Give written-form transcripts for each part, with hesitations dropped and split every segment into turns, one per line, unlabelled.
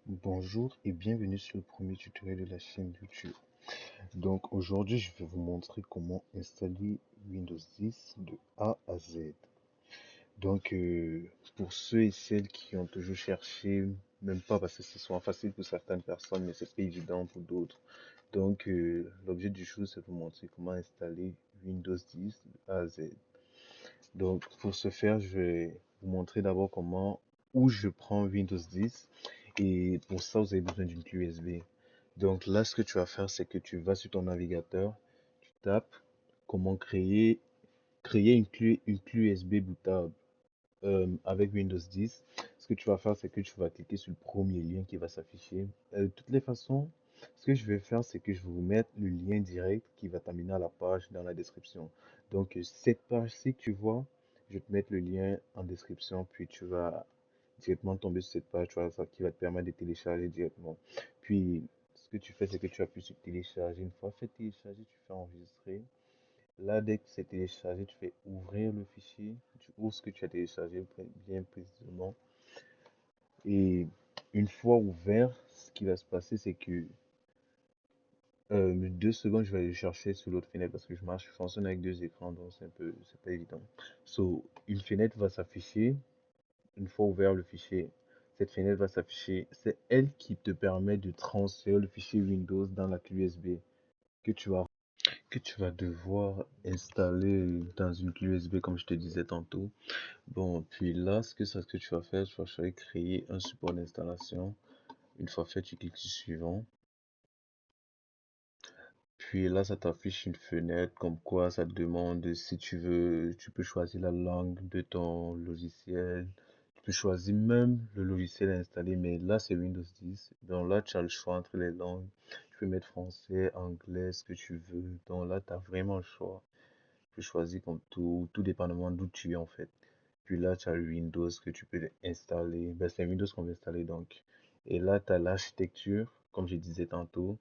Bonjour et bienvenue sur le premier tutoriel de la chaîne YouTube. Donc aujourd'hui, je vais vous montrer comment installer Windows 10 de A à Z. Donc pour ceux et celles qui ont toujours cherché, même pas parce que ce soit facile pour certaines personnes, mais c'est pas évident pour d'autres. Donc l'objet du jour, c'est de vous montrer comment installer Windows 10 de A à Z. Donc pour ce faire, je vais vous montrer d'abord où je prends Windows 10. Et pour ça, vous avez besoin d'une clé USB. Donc là, ce que tu vas faire, c'est que tu vas sur ton navigateur, tu tapes comment créer une clé USB bootable avec Windows 10. Ce que tu vas faire, c'est que tu vas cliquer sur le premier lien qui va s'afficher. De toutes les façons, ce que je vais faire, c'est que je vais vous mettre le lien direct qui va t'amener à la page dans la description. Donc, cette page-ci que tu vois, je vais te mettre le lien en description, puis tu vas directement tomber sur cette page, tu vois, ça qui va te permettre de télécharger directement. Puis, ce que tu fais, c'est que tu appuies sur télécharger. Une fois fait télécharger, tu fais enregistrer. Là, dès que c'est téléchargé, tu fais ouvrir le fichier. Tu ouvres ce que tu as téléchargé bien précisément. Et une fois ouvert, ce qui va se passer, c'est que 2 secondes, je vais aller le chercher sur l'autre fenêtre parce que je fonctionne avec deux écrans, donc c'est pas évident. So, une fenêtre va s'afficher. Une fois ouvert le fichier, cette fenêtre va s'afficher. C'est elle qui te permet de transférer le fichier Windows dans la clé USB que tu vas que tu vas devoir installer dans une clé USB comme je te disais tantôt. Bon, puis là, ce que tu vas faire, tu vas choisir créer un support d'installation. Une fois fait, tu cliques sur suivant. Puis là, ça t'affiche une fenêtre comme quoi ça te demande si tu veux, tu peux choisir la langue de ton logiciel. Tu peux choisir même le logiciel à installer, mais là, c'est Windows 10. Donc là, tu as le choix entre les langues. Tu peux mettre français, anglais, ce que tu veux. Donc là, tu as vraiment le choix. Tu peux choisir comme tout dépendamment d'où tu es en fait. Puis là, tu as le Windows que tu peux installer. Ben, c'est Windows qu'on va installer donc. Et là, tu as l'architecture, comme je disais tantôt.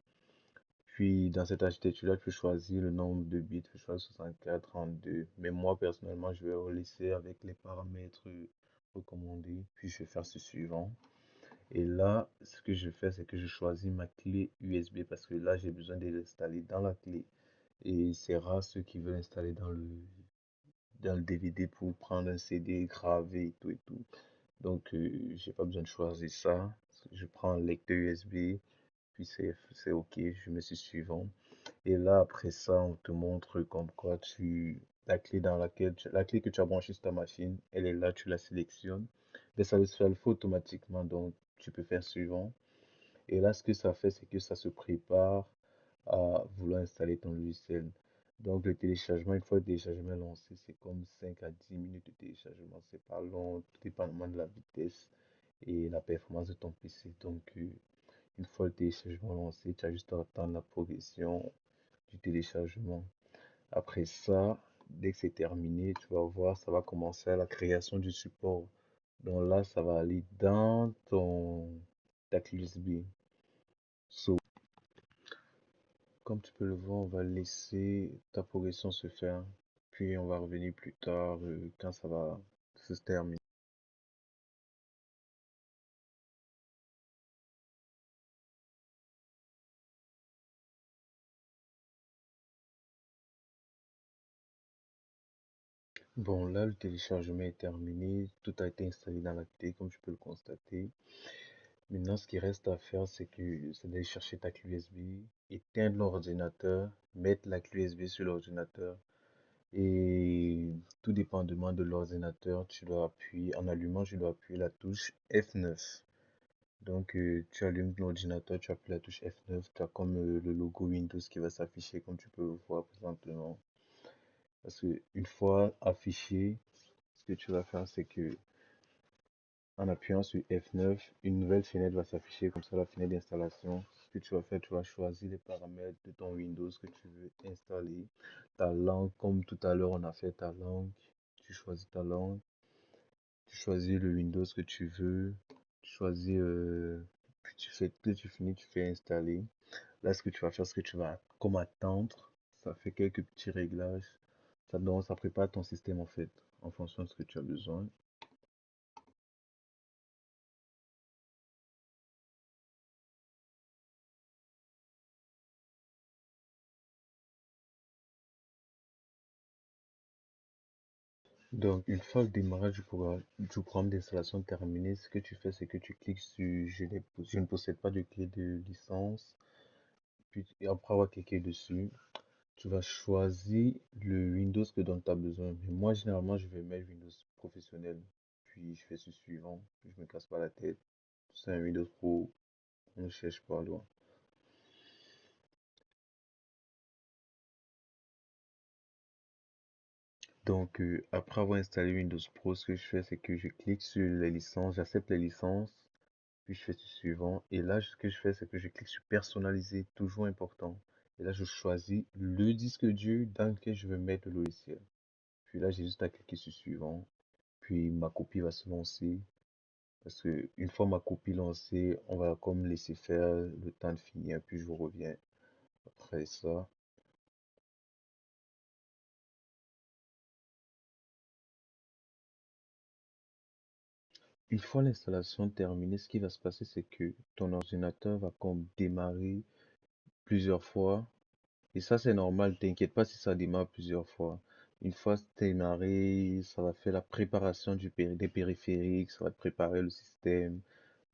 Puis dans cette architecture-là, tu peux choisir le nombre de bits, tu peux choisir 64, 32. Mais moi, personnellement, je vais laisser avec les paramètres recommandés. Puis je vais faire ce suivant. Et là, ce que je fais, c'est que je choisis ma clé USB parce que là, j'ai besoin de l'installer dans la clé. Et c'est rare ceux qui veulent installer dans le DVD pour prendre un CD, graver et tout et tout. Donc, j'ai pas besoin de choisir ça. Je prends un lecteur USB, puis c'est OK, je mets sur suivant. Et là, après ça, on te montre comme quoi la clé la clé que tu as branchée sur ta machine, elle est là, tu la sélectionnes. Mais ça le fait automatiquement, donc tu peux faire suivant. Et là, ce que ça fait, c'est que ça se prépare à vouloir installer ton logiciel. Donc, le téléchargement, une fois le téléchargement est lancé, c'est comme 5 à 10 minutes de téléchargement. C'est pas long, tout dépendamment de la vitesse et la performance de ton PC. Donc, une fois le téléchargement lancé, tu as juste à attendre la progression du téléchargement. Après ça, dès que c'est terminé, tu vas voir, ça va commencer à la création du support. Donc là, ça va aller dans ta clé USB. So, comme tu peux le voir, on va laisser ta progression se faire. Puis on va revenir plus tard quand ça va se terminer. Bon, là, le téléchargement est terminé. Tout a été installé dans la clé, comme tu peux le constater. Maintenant, ce qui reste à faire, c'est d'aller chercher ta clé USB, éteindre l'ordinateur, mettre la clé USB sur l'ordinateur. Et tout dépendamment de l'ordinateur, tu dois appuyer, en allumant, tu dois appuyer la touche F9. Donc, tu allumes l'ordinateur, tu appuies la touche F9, tu as comme le logo Windows qui va s'afficher comme tu peux le voir présentement. Parce que une fois affiché, ce que tu vas faire, c'est que en appuyant sur F9, une nouvelle fenêtre va s'afficher comme ça, la fenêtre d'installation. Ce que tu vas faire, tu vas choisir les paramètres de ton Windows que tu veux installer. Ta langue, comme tout à l'heure, on a fait ta langue. Tu choisis ta langue. Tu choisis le Windows que tu veux. Tu choisis, puis dès que tu finis, tu fais installer. Là, ce que tu vas faire, ce que tu vas comme attendre, ça fait quelques petits réglages. Ça prépare ton système en fait, en fonction de ce que tu as besoin. Donc, une fois le démarrage du programme d'installation terminé, ce que tu fais, c'est que tu cliques sur je ne possède pas de clé de licence. Puis, et après avoir cliqué dessus, tu vas choisir le Windows que dont tu as besoin. Mais moi, généralement, je vais mettre Windows professionnel. Puis, je fais ce suivant. Puis, je me casse pas la tête. C'est un Windows Pro. On ne cherche pas loin. Donc, après avoir installé Windows Pro, ce que je fais, c'est que je clique sur les licences, j'accepte les licences, puis je fais ce suivant. Et là, ce que je fais, c'est que je clique sur personnaliser, toujours important. Et là, je choisis le disque dur dans lequel je veux mettre le logiciel. Puis là, j'ai juste à cliquer sur suivant. Puis ma copie va se lancer. Parce que une fois ma copie lancée, on va comme laisser faire le temps de finir, puis je vous reviens après ça. Une fois l'installation terminée, ce qui va se passer, c'est que ton ordinateur va comme démarrer plusieurs fois. Et ça, c'est normal, t'inquiète pas si ça démarre plusieurs fois. Une fois c'est démarré, ça va faire la préparation des périphériques, ça va te préparer le système.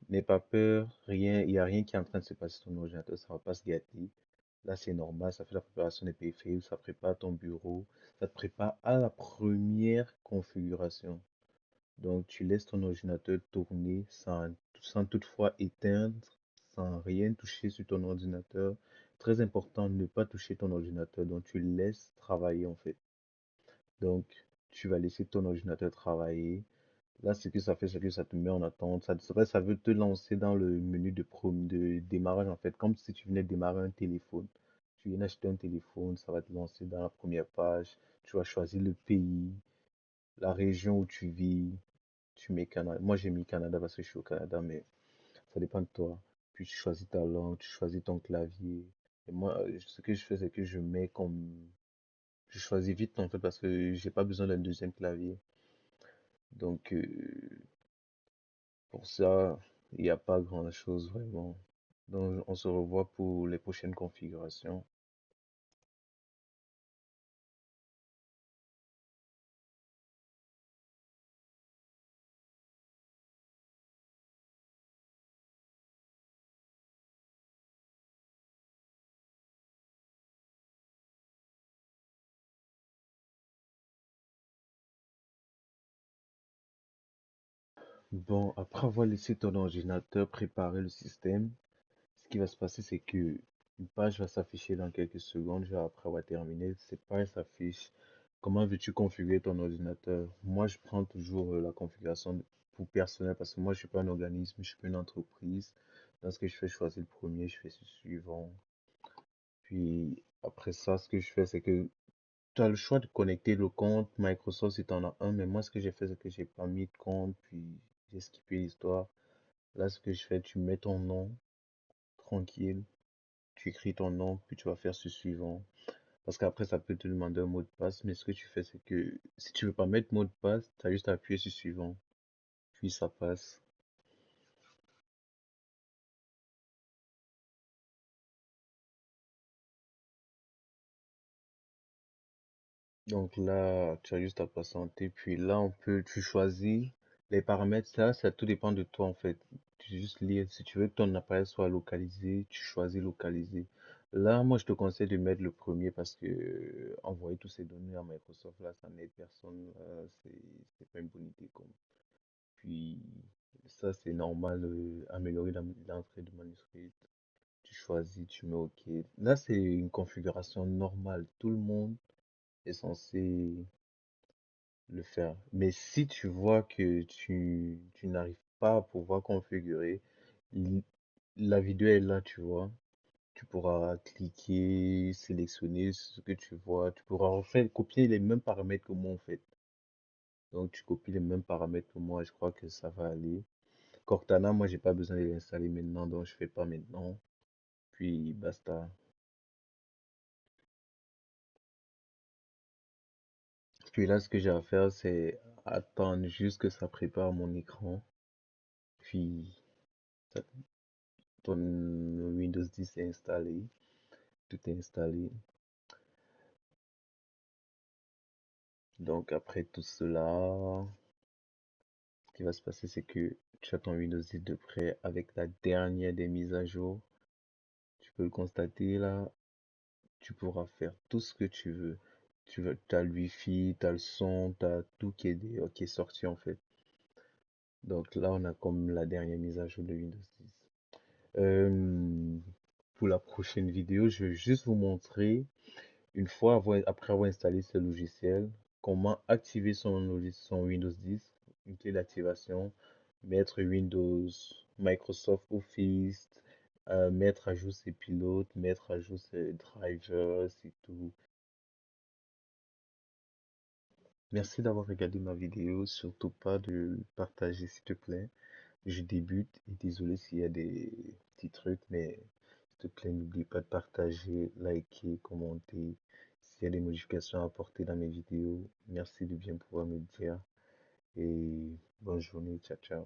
N'aie pas peur, rien, il n'y a rien qui est en train de se passer sur ton ordinateur, ça va pas se gâter. Là, c'est normal, ça fait la préparation des périphériques, ça prépare ton bureau, ça te prépare à la première configuration. Donc, tu laisses ton ordinateur tourner sans toutefois éteindre, sans rien toucher sur ton ordinateur. Très important, ne pas toucher ton ordinateur. Donc, tu le laisses travailler en fait. Donc, tu vas laisser ton ordinateur travailler. Là, ce que ça fait, c'est que ça te met en attente. Ça veut te lancer dans le menu de démarrage en fait, comme si tu venais de démarrer un téléphone. Tu viens d'acheter un téléphone, ça va te lancer dans la première page. Tu vas choisir le pays, la région où tu vis, tu mets Canada. Moi, j'ai mis Canada parce que je suis au Canada, mais ça dépend de toi. Puis tu choisis ta langue, tu choisis ton clavier. Et moi, ce que je fais, c'est que je mets comme... Je choisis vite en fait parce que j'ai pas besoin d'un deuxième clavier. Donc, pour ça, il n'y a pas grand-chose vraiment. Donc, on se revoit pour les prochaines configurations. Bon, après avoir laissé ton ordinateur préparer le système, ce qui va se passer, c'est que une page va s'afficher dans quelques secondes, genre après avoir terminé. Cette page s'affiche. Comment veux-tu configurer ton ordinateur? Moi, je prends toujours la configuration pour personnel parce que moi, je suis pas un organisme, je suis pas une entreprise. Dans ce que je fais, je choisis le premier, je fais ce suivant. Puis après ça, ce que je fais, c'est que tu as le choix de connecter le compte Microsoft si tu en as un, mais moi, ce que j'ai fait, c'est que j'ai pas mis de compte, puis j'ai skippé l'histoire. Là, ce que je fais, tu mets ton nom, tranquille. Tu écris ton nom, puis tu vas faire ce suivant. Parce qu'après, ça peut te demander un mot de passe, mais ce que tu fais, c'est que si tu veux pas mettre mot de passe, tu as juste à appuyer sur suivant, puis ça passe. Donc là, tu as juste à patienter, puis là, tu choisis les paramètres, ça tout dépend de toi en fait. Tu juste lire, si tu veux que ton appareil soit localisé, tu choisis localiser. Là, moi, je te conseille de mettre le premier parce que envoyer tous ces données à Microsoft, là, ça n'aide personne, c'est pas une bonne idée, quoi. Puis ça, c'est normal, améliorer l'entrée de manuscrit. Tu choisis, tu mets OK. Là, c'est une configuration normale. Tout le monde est censé le faire. Mais si tu vois que tu n'arrives pas à pouvoir configurer, l- la vidéo est là, tu vois. Tu pourras cliquer, sélectionner ce que tu vois. Tu pourras refaire, copier les mêmes paramètres que moi, en fait. Donc, tu copies les mêmes paramètres que moi. Je crois que ça va aller. Cortana, moi, j'ai pas besoin de l'installer maintenant, donc je fais pas maintenant. Puis basta. Puis là, ce que j'ai à faire, c'est attendre juste que ça prépare mon écran. Puis ça- ton Windows 10 est installé. Tout est installé. Donc après tout cela, ce qui va se passer, c'est que tu as ton Windows 10 de près avec la dernière des mises à jour. Tu peux le constater là, tu pourras faire tout ce que tu veux. T'as le Wi-Fi, t'as le son, t'as tout qui est sorti en fait. Donc là, on a comme la dernière mise à jour de Windows 10. Euh, pour la prochaine vidéo, je vais juste vous montrer, après avoir installé ce logiciel, comment activer son Windows 10, une clé d'activation, mettre Windows, Microsoft Office, mettre à jour ses pilotes, mettre à jour ses drivers et tout. Merci d'avoir regardé ma vidéo, surtout pas de partager s'il te plaît. Je débute et désolé s'il y a des petits trucs, mais s'il te plaît, n'oublie pas de partager, liker, commenter. S'il y a des modifications à apporter dans mes vidéos, merci de bien pouvoir me le dire. Et bonne journée, ciao, ciao.